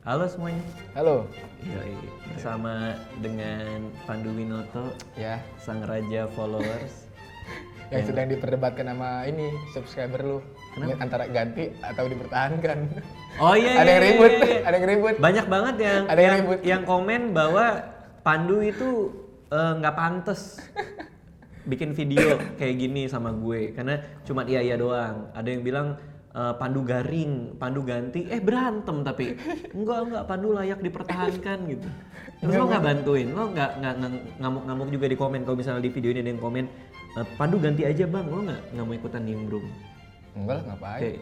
Halo semuanya. Halo. Yoi, bersama dengan Pandu Winoto, Ya, sang raja followers. yang sedang diperdebatkan sama ini subscriber lu. Kenapa? Antara ganti atau dipertahankan. Oh iya, Ada iya, yang ribut, iya, iya. ada yang ribut. Banyak banget yang Ada yang ribut. yang komen bahwa Pandu itu nggak pantes bikin video kayak gini sama gue karena cuma iya doang. Ada yang bilang Pandu garing, Pandu ganti, berantem tapi enggak Pandu layak dipertahankan gitu. Terus lo nggak bantuin, lo nggak ngamuk-ngamuk juga di komen kalau misalnya di video ini ada yang komen Pandu ganti aja bang, lo nggak mau ikutan nimbrung? Enggak lah, ngapain. Kayak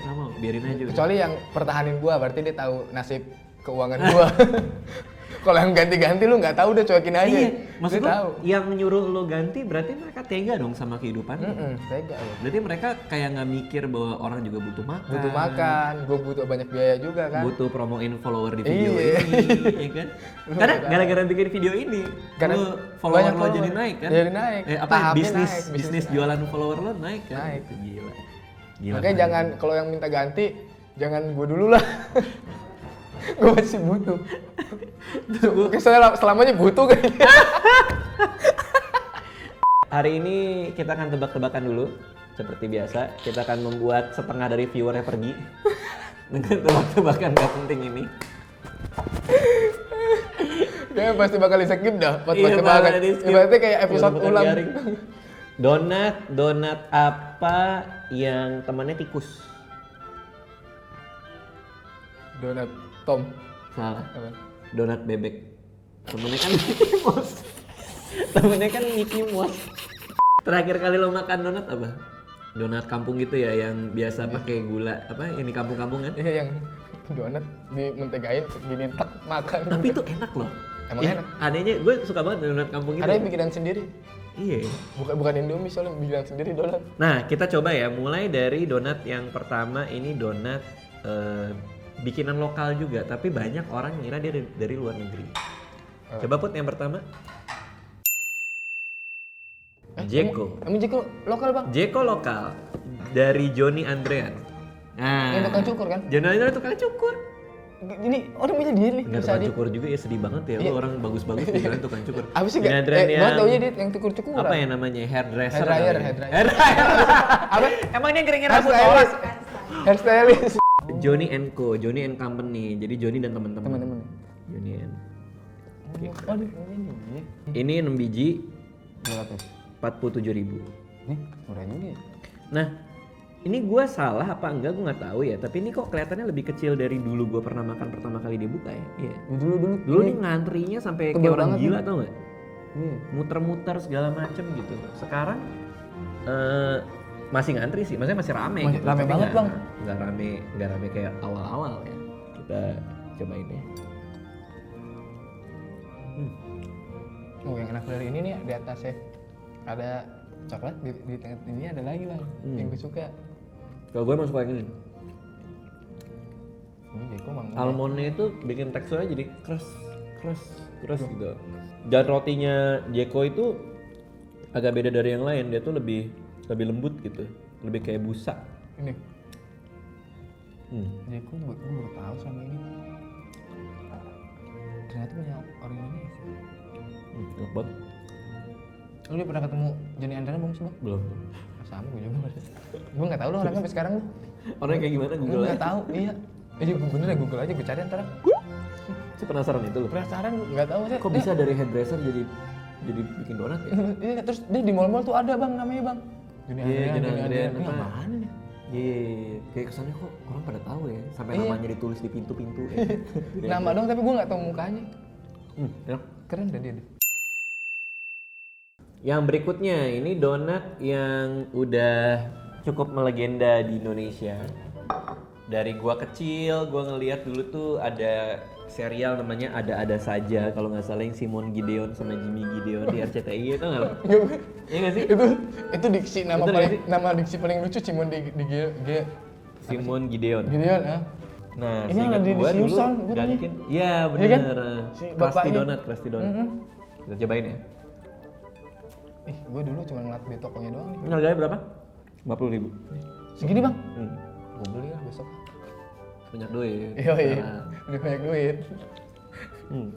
nggak mau, biarin aja. Kecuali yang pertahanin gua, berarti dia tahu nasib keuangan gua. Kalau yang ganti-ganti lu nggak tahu, udah cuekin aja. Iya, maksud Dia lo tahu. yang nyuruh lo ganti berarti mereka tega dong sama kehidupan lo. Tega lu. Berarti mereka kayak nggak mikir bahwa orang juga butuh makan. Butuh makan, gua butuh banyak biaya juga kan. Butuh promoin follower di video Iya. ini, ya kan? Karena gara-gara bikin video ini, Karena lo follower banyak lo follower. jadi naik kan? Jadi naik. Tahapnya bisnis naik, bisnis naik. jualan follower lo naik kan? Naik. Itu gila. Makanya jangan, kalau yang minta ganti, jangan gua dulu lah. Gua masih butuh. Oke, saya selamanya butuh kayaknya. Hari ini kita akan tebak-tebakan dulu. Seperti biasa, kita akan membuat setengah dari viewernya pergi dengan tebak-tebakan gak penting ini. Kayaknya pasti bakal di-skip dah buat Iya, tebakan. bakal di-skip. Ibaratnya kayak episode Tebak-tebakan ulang. garing. Donat apa yang temannya tikus? Donat Tom. Salah. Apa? Donat bebek. Temennya kan Mickey Mouse. Temennya kan Mickey Mouse. Terakhir kali lo makan donat apa? Donat kampung gitu ya, yang biasa pakai gula apa? Yang di kampung-kampung kan? Iya, yang donat dimentegain gini tek makan. Tapi itu enak loh. Emang Ya, enak. Anehnya gue suka banget donat kampung gitu. Ada yang bikinan sendiri. Iya. Bukan Indomie, soalnya bikinan sendiri donat. Nah, kita coba ya, mulai dari donat yang pertama. Ini donat bikinan lokal juga, tapi banyak orang ngira dia dari luar negeri. Coba Put yang pertama. Jeko. Emang Jeko lokal, Bang? Jeko lokal dari Joni Andrean. Nah, Yang tukang cukur kan? Joni Andrean tukang cukur. Ini orang punya dia nih. Enggak bisa tukang dia. cukur juga ya, sedih banget ya. Lu orang bagus-bagus pikiran tukang cukur. Apa sih Joni gak? Andrean Gua yang taunya dia yang cukur-cukur. apa ya namanya? Hairdresser. Hair dryer, kali ya? hair dryer. Hair dryer. Apa? Emang dia keringin Hair rambut orang. stylist. Hair stylist. Joni Co, Joni and Company. Jadi Joni dan teman-teman. Teman-teman. Joni and. Oh, ini. Ini 6 biji Berapa? 47.000. Nih, murah juga ya. Nah, ini gua salah apa enggak gua nggak tahu ya. Tapi ini kok kelihatannya lebih kecil dari dulu gua pernah makan pertama kali dia buka ya. Iya. Dulu nih ngantrinya sampai Tebal kayak orang banget gila nih. tau nggak? Iya. Muter-muter segala macem gitu. Sekarang masih ngantri sih, maksudnya masih rame. Masih gitu. rame Tapi banget, Bang. Nggak rame kayak awal-awal ya. Kita cobain ya. Oh, yang enak dari ini nih di atasnya ada coklat, di tengah ini ada lagi, Bang. Yang gue suka. Kalau gue emang suka yang ini. Ini Jeko Bang. Almondnya itu bikin teksturnya jadi keras gitu. Dan rotinya Jeko itu agak beda dari yang lain. Dia tuh lebih lembut gitu, lebih kayak busa. Ini Jeko gue baru tahu sama ini. Ternyata punya orang Indonesia. Enak banget. Lu udah pernah ketemu Joni Andrean belum sih, Bang? Belum. Sama gue juga. Gue nggak tahu lu orangnya sampai sekarang lu. Orangnya kayak gimana Gue Google nggak tahu, iya. Gue bener ya Google aja, gue cari ntar. Sih penasaran itu loh. Penasaran gue nggak tahu sih. Kok bisa dari hairdresser jadi bikin donat ya? Iya, terus dia di mall-mall tuh ada, Bang, namanya, Bang. Joni Iya, Joni Andrean Ini apa? apaan nih? Iya, kayak kesannya kok orang pada tahu ya, sampai Iya. namanya ditulis di pintu-pintu ya. Nama dong, tapi gue nggak tahu mukanya. Enak. Keren dah dia. Yang berikutnya ini donat yang udah cukup melegenda di Indonesia. Dari gua kecil, gua ngeliat dulu tuh ada serial namanya Ada-Ada Saja, kalau nggak salah yang Simon Gideon sama Jimmy Gideon di RCTI itu nggak lo? Iya nggak sih? Itu diksi nama Itu paling diksi. nama diksi paling lucu Simon di Simon Gideon. Gideon ya. Nah, Ini seingat yang ada di gua dulu Simpson, bukan ya? Dunkin. Iya Iya bener. kan? Si Krusty bapaknya. Donut, Krusty Donut. Kita cobain ya. Gue dulu cuma ngeliat di tokonya doang nih. Ini harganya berapa? 50.000. Segini, Bang. Hmm. Gue beli lah besok. Banyak duit. Iya, Nah. udah banyak duit.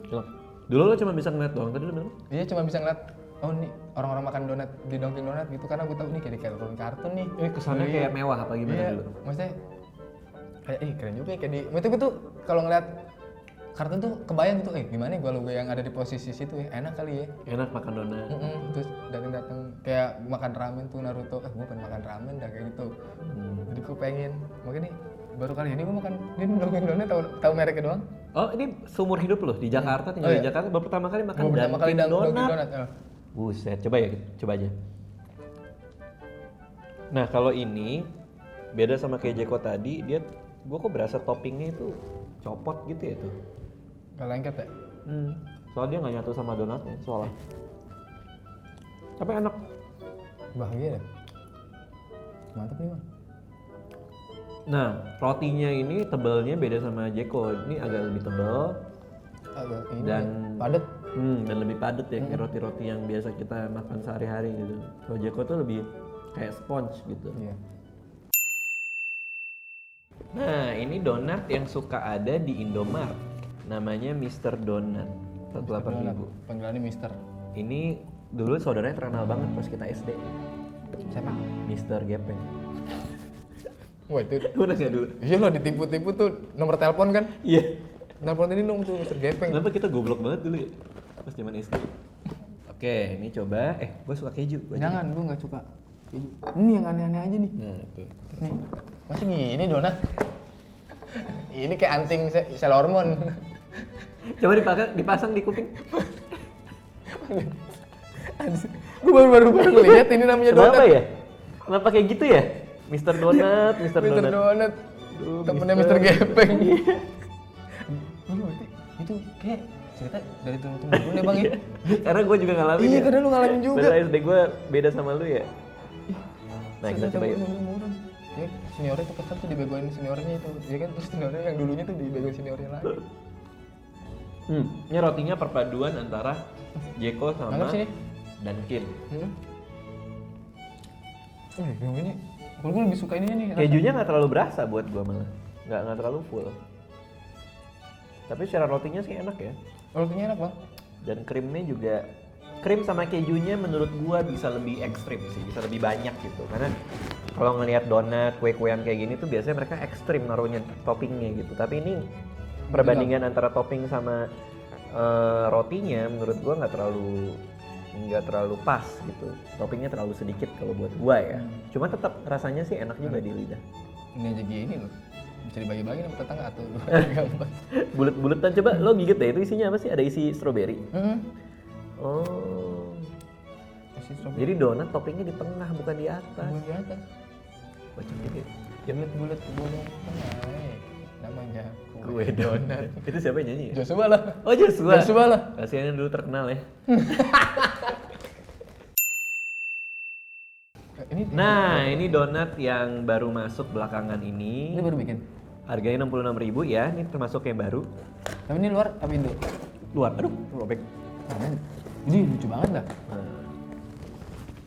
Coba. Dulu lo cuma bisa ngeliat doang, tadi lo bilang? Iya cuma bisa ngeliat, oh nih orang-orang makan donat di Dunkin Donat gitu, karena gue tahu nih kayak di kartun nih. Kesannya Iya. kayak mewah apa gimana Iya, dulu? maksudnya kayak keren juga ya kayak di, maksudnya gue tuh kalau ngeliat kartun tuh kebayang gitu, gimana ya gue yang ada di posisi situ ya, enak kali ya. Enak makan donat. Terus datang kayak makan ramen tuh Naruto, gue pengen makan ramen dah kayak gitu. Jadi gue pengen, makanya nih baru kali ini gue makan di Dunkin Donat, tahu mereknya doang. Oh ini seumur hidup loh di Jakarta, tinggal di Jakarta, baru pertama kali makan Gue pertama kali Dunkin Dunkin Donat. Donat. Buset, coba ya, coba aja. Nah kalau ini beda sama kayak Jeko tadi, dia gue kok berasa toppingnya itu copot gitu ya tuh. Gak lengket ya? Soalnya dia nggak nyatu sama donatnya soalnya. Tapi enak. Bahagia deh. Mantap nih bang. Nah rotinya ini tebalnya beda sama Jeko. Ini agak lebih tebal Agak ini dan padat. dan lebih padat ya kayak roti-roti yang biasa kita makan sehari-hari gitu. Kalau Jeko tuh lebih kayak sponge gitu. Iya. Nah ini donat yang suka ada di Indomaret. Namanya Mr. Donat. 180.000. Panggilannya Mister. Ini dulu saudaranya terkenal banget pas kita SD. Siapa? Mr. Gepeng. Wah itu. Lu nanya dulu. Iya loh ditipu-tipu tuh nomor telepon kan. Iya. Telepon ini dong tuh Mister Gepeng. Kenapa kita goblok banget dulu ya? Pas zaman SD. Oke, ini coba. Gue suka keju. Jangan, gue nggak suka. Ini yang aneh-aneh aja nih. Nah, tuh. Nih, masih gini donat. Ini kayak anting Sailor Moon. Coba dipasang di kuping. Gue baru ngeliat ini namanya donat. Kenapa ya? Kenapa kayak gitu ya? Mr. Donat, Mr. Mister Donat. Donat. Duh, Temennya Mister. Mister Gepeng. Ini berarti itu kayak cerita dari turun-turun dulu deh bang ya. Karena gue juga ngalamin Iya ya. karena lu ngalamin juga. Padahal SD gue beda sama lu ya. Nah kita coba yuk. Kayak seniornya tuh kesel tuh dibegoin seniornya itu, ya kan? Terus seniornya yang dulunya tuh dibegoin seniornya lagi. Ini rotinya perpaduan antara Jeko sama Anggap sini. Dunkin. Yang ini, kalau gue lebih suka ini nih. Kejunya nggak terlalu berasa buat gue malah, nggak terlalu full. Tapi secara rotinya sih enak ya. Rotinya enak bang. Dan krimnya juga, krim sama kejunya menurut gua bisa lebih ekstrim sih, bisa lebih banyak gitu. Karena kalau ngelihat donat, kue-kuean kayak gini tuh biasanya mereka ekstrim naruhnya toppingnya gitu. Tapi ini perbandingan antara topping sama rotinya menurut gua nggak terlalu pas gitu. Toppingnya terlalu sedikit kalau buat gua ya. Cuma tetap rasanya sih enak juga di lidah. Ini aja gini loh. Bisa dibagi-bagi sama tetangga atau gampang. Bulet-buletan, coba lo gigit deh, itu isinya apa sih? Ada isi stroberi? Oh. Isi strawberry. Jadi donat toppingnya di tengah bukan di atas. Di atas. Kocak gitu. Bulat-bulat bolong tengah. Namanya Kue donat. Itu siapa yang nyanyi ya? Joshua lah. Oh Joshua. Joshua lah. Kasihan yang dulu terkenal ya. Nah, ini donat yang baru masuk belakangan Ini ini. baru bikin. Harganya 66.000 ya. Ini termasuk yang baru. Tapi ini luar apa Indo? Luar. Aduh, robek. Ini lucu banget dah. Nah,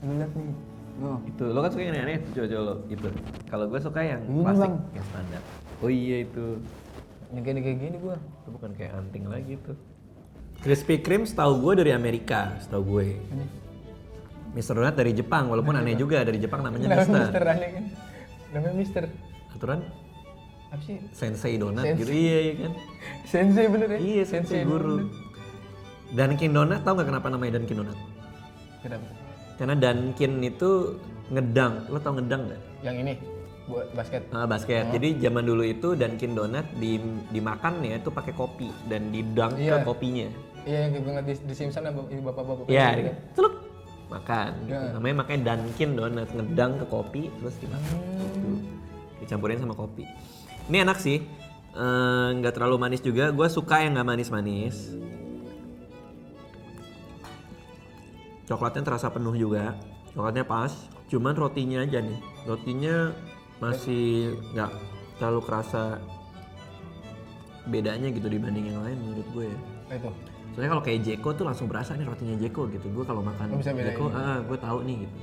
Lu lihat nih. Loh. itu lo kan suka yang aneh-aneh, coba lo itu. Kalau gue suka yang Ini, klasik, Bang. yang standar. Oh iya itu. Yang kayak gini gua. Itu bukan kayak anting lagi tuh. Krispy Kreme setahu gue dari Amerika, setahu gue. Ini. Mr. Donat dari Jepang, walaupun aneh juga dari Jepang namanya Namanya Mister. Mister aneh kan. Namanya Mister. Aturan Apa sih? Sensei Donat Sensei. gitu, iya kan? Sensei bener ya? Iya, Sensei guru. Dunkin Donat, tau nggak kenapa namanya Dunkin Donat? Kenapa? Karena Dunkin itu ngedang, lo tau ngedang nggak? Yang ini buat basket. Basket. Jadi zaman dulu itu Dunkin Donat dimakannya itu pakai kopi dan didang Iya. ke kopinya. Iya yang gue ngeliat di Simpson sama bapak-bapak. Iya, celuk makan. Gitu. Ya. Namanya makanya Dunkin Donat, ngedang ke kopi terus dimakan. Gitu. Dicampurin sama kopi. Ini enak sih, nggak terlalu manis juga. Gue suka yang nggak manis-manis. Coklatnya terasa penuh juga, coklatnya pas. Cuman rotinya aja nih, rotinya masih nggak terlalu kerasa bedanya gitu dibanding yang lain menurut gue ya. Itu. Soalnya kalau kayak Jeko tuh langsung berasa nih rotinya Jeko gitu. Gue kalau makan Lo bisa bedain. Jeko, gue tahu nih gitu.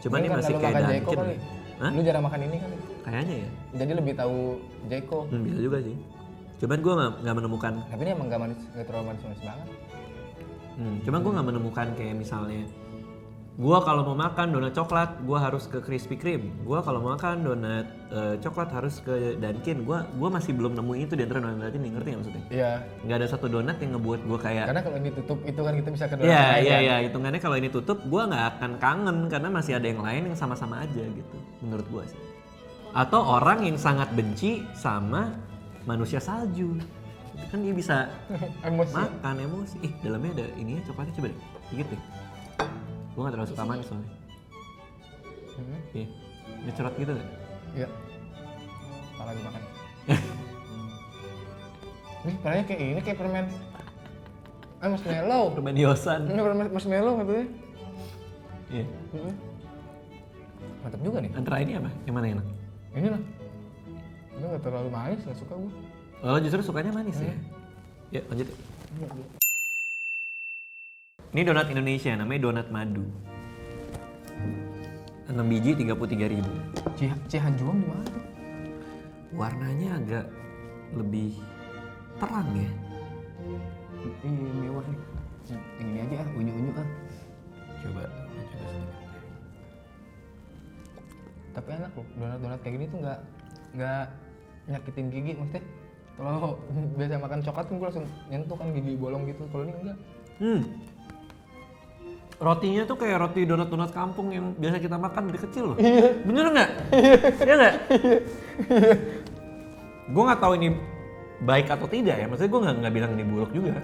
Cuman ini Karena masih lu kayak makan Jeko Dunkin. kali. Hah? Lu jarang makan ini kali. Kayaknya ya. Jadi lebih tahu Jeko. Bisa juga sih. Cuman gue nggak menemukan. Tapi ini emang nggak terlalu manis banget. Cuman gue nggak menemukan kayak misalnya. Gue kalau mau makan donat coklat, gue harus ke Krispy Kreme. Gue kalau mau makan donat coklat harus ke Dunkin. Gue masih belum nemuin itu di antara donat ini, ngerti nggak maksudnya? Iya. Nggak ada satu donat yang ngebuat gue kayak. Karena kalau ini tutup itu kan kita bisa ke donat Iya lain iya kan? iya. Hitungannya kalau ini tutup, gue nggak akan kangen karena masih ada yang lain yang sama-sama aja gitu. Menurut gue sih. Atau orang yang sangat benci sama manusia salju. Itu kan dia bisa Emosi. makan emosi. Dalamnya ada ininya coklatnya, coba deh. Dikit deh. Gue gak terlalu suka manis soalnya. Iya. Ini cerot gitu gak? Iya. Apa lagi makan? Ini palanya kayak ini, kayak permen. Marshmallow. Permen Yosan. Ini permen marshmallow katanya. Iya. Mantap juga nih. Antara ini apa? Yang mana enak? Ini lah. Ini nggak terlalu manis, nggak suka gue. Oh justru sukanya manis ya? Ya lanjut. Ini donat Indonesia, namanya donat madu. 6 biji 33.000. Cihanjuang di mana tuh? Warnanya agak lebih terang ya. Ini mewah nih. Yang ini aja unyu-unyu ah. Coba sedikit. Tapi enak loh, donat-donat kayak gini tuh nggak nyakitin gigi maksudnya. Kalau biasa makan coklat kan gue langsung nyentuh kan gigi bolong gitu. Kalau ini enggak. Rotinya tuh kayak roti donat-donat kampung yang biasa kita makan dari kecil loh. Bener nggak? Iya nggak? Gue nggak tahu ini baik atau tidak ya. Maksudnya gue nggak bilang ini buruk juga.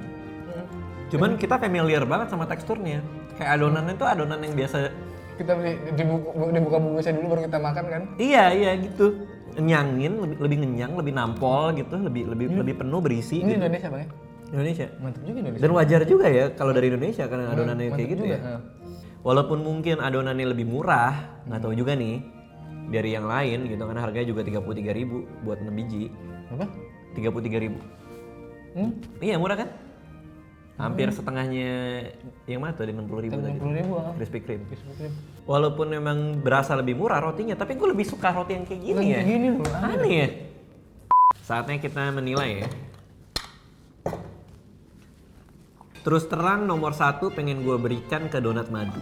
Cuman kita familiar banget sama teksturnya. Kayak adonannya tuh adonan yang biasa. Kita beli dibuka bungkusnya dulu baru kita makan kan? Iya gitu. Nyangin, lebih ngenyang, lebih nampol gitu, lebih penuh berisi. Ini gitu. Indonesia bang ya? Indonesia. Mantap juga Indonesia. Dan wajar juga ya kalau dari Indonesia karena adonannya kayak gitu juga, ya. Walaupun mungkin adonannya lebih murah, nggak tahu juga nih dari yang lain gitu karena harganya juga 33.000 buat 6 biji. Apa? 33.000. Iya murah kan? Hampir setengahnya yang mana tuh, ada 60.000 tadi. 60.000 ah. Krispy Kreme. Walaupun memang berasa lebih murah rotinya, tapi gue lebih suka roti yang kayak gini ya. Gini loh. Aneh ya. Saatnya kita menilai ya. Terus terang nomor 1 pengen gue berikan ke donat madu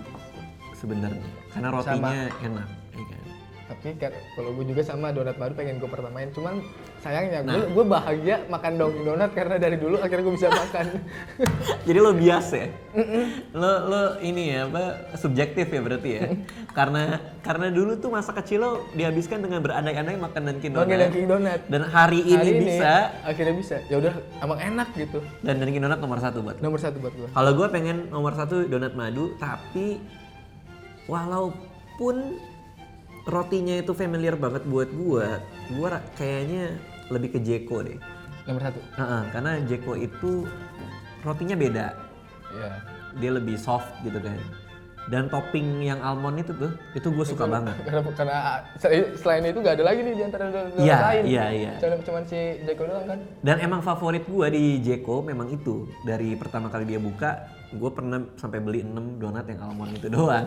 sebenarnya karena rotinya enak. Ya kan? Tapi kan kalau gue juga sama donat madu pengen gue pertamain. Cuman sayangnya gue bahagia makan Dunkin Donat karena dari dulu akhirnya gue bisa makan. Jadi lo bias ya? Lo ini ya apa subjektif ya berarti ya? karena dulu tuh masa kecil lo dihabiskan dengan berandai-andai makan Dunkin Donat. Dan hari ini bisa. Akhirnya bisa. Ya udah emang enak gitu. Dan Dunkin Donat nomor 1 buat. Nomor 1 buat gue. Kalau gue pengen nomor 1 donat madu, tapi walaupun rotinya itu familiar banget buat gue kayaknya lebih ke Jeko deh. Nomor 1. Karena Jeko itu rotinya beda. Iya. Dia lebih soft gitu kan. Dan topping yang almond itu gue suka banget. Karena selain itu gak ada lagi nih di antara donat lain. Iya. Cuman si Jeko doang kan. Dan emang favorit gue di Jeko memang itu. Dari pertama kali dia buka, gue pernah sampai beli 6 donat yang almond itu doang.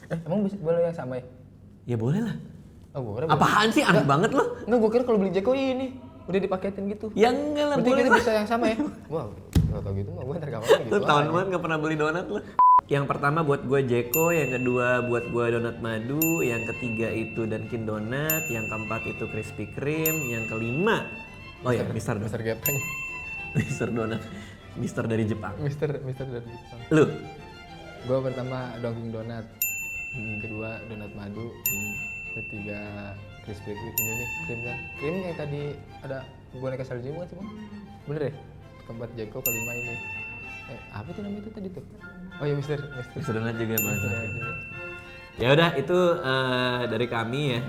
Emang bisa boleh yang sama ya? Ya boleh lah. Oh, boleh. Apaan sih? Aneh banget loh. Enggak, gue kira kalau beli Jeko ini udah dipaketin gitu. Ya enggak lah, Berarti boleh kita lah. bisa yang sama ya? Wah, gak tau gitu mah gue ntar kapan gitu. Lu tahun banget gak pernah beli donat lo. Yang pertama buat gue Jeko, yang kedua buat gue donat madu, yang ketiga itu Dunkin Donat, yang keempat itu Krispy Kreme, yang kelima Mister Donat. Mister Gepeng. Mister Donat. Mister dari Jepang. Mister dari Jepang. Lu? Gue pertama Dunkin Donat. Kedua donat madu. Ketiga Krispy Kreme ini nih, krim kan. Krim yang tadi ada boneka salju bukan sih bang? Bener ya? Keempat Jeko, kelima ini. Apa tuh namanya itu tadi tuh? Oh ya Mister Donat juga Mas. Ya udah itu dari kami ya.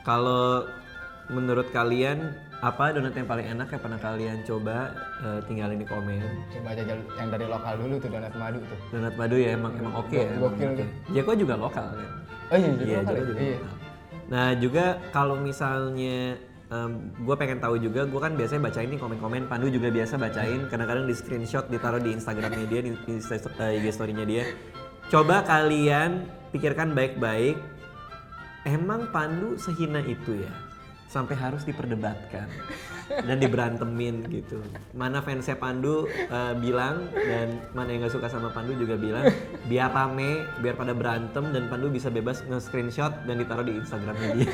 Kalau menurut kalian apa donat yang paling enak yang pernah kalian coba, tinggalin di komen. Coba aja yang dari lokal dulu tuh donat madu tuh. Donat madu ya emang oke ya. Gokil tuh. Jeko juga lokal kan. Oh iya, Jeko juga lokal. Nah juga kalau misalnya gue pengen tahu juga, gue kan biasanya bacain nih komen-komen, Pandu juga biasa bacain, kadang-kadang di screenshot ditaruh di Instagramnya dia, di IG story-nya dia. Coba kalian pikirkan baik-baik, emang Pandu sehina itu ya? Sampai harus diperdebatkan dan diberantemin gitu. Mana fansnya Pandu bilang dan mana yang gak suka sama Pandu juga bilang biar rame, biar pada berantem dan Pandu bisa bebas nge-screenshot dan ditaruh di Instagramnya dia.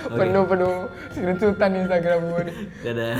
Oke. Penuh screenshotan Instagram gue nih. Dadah.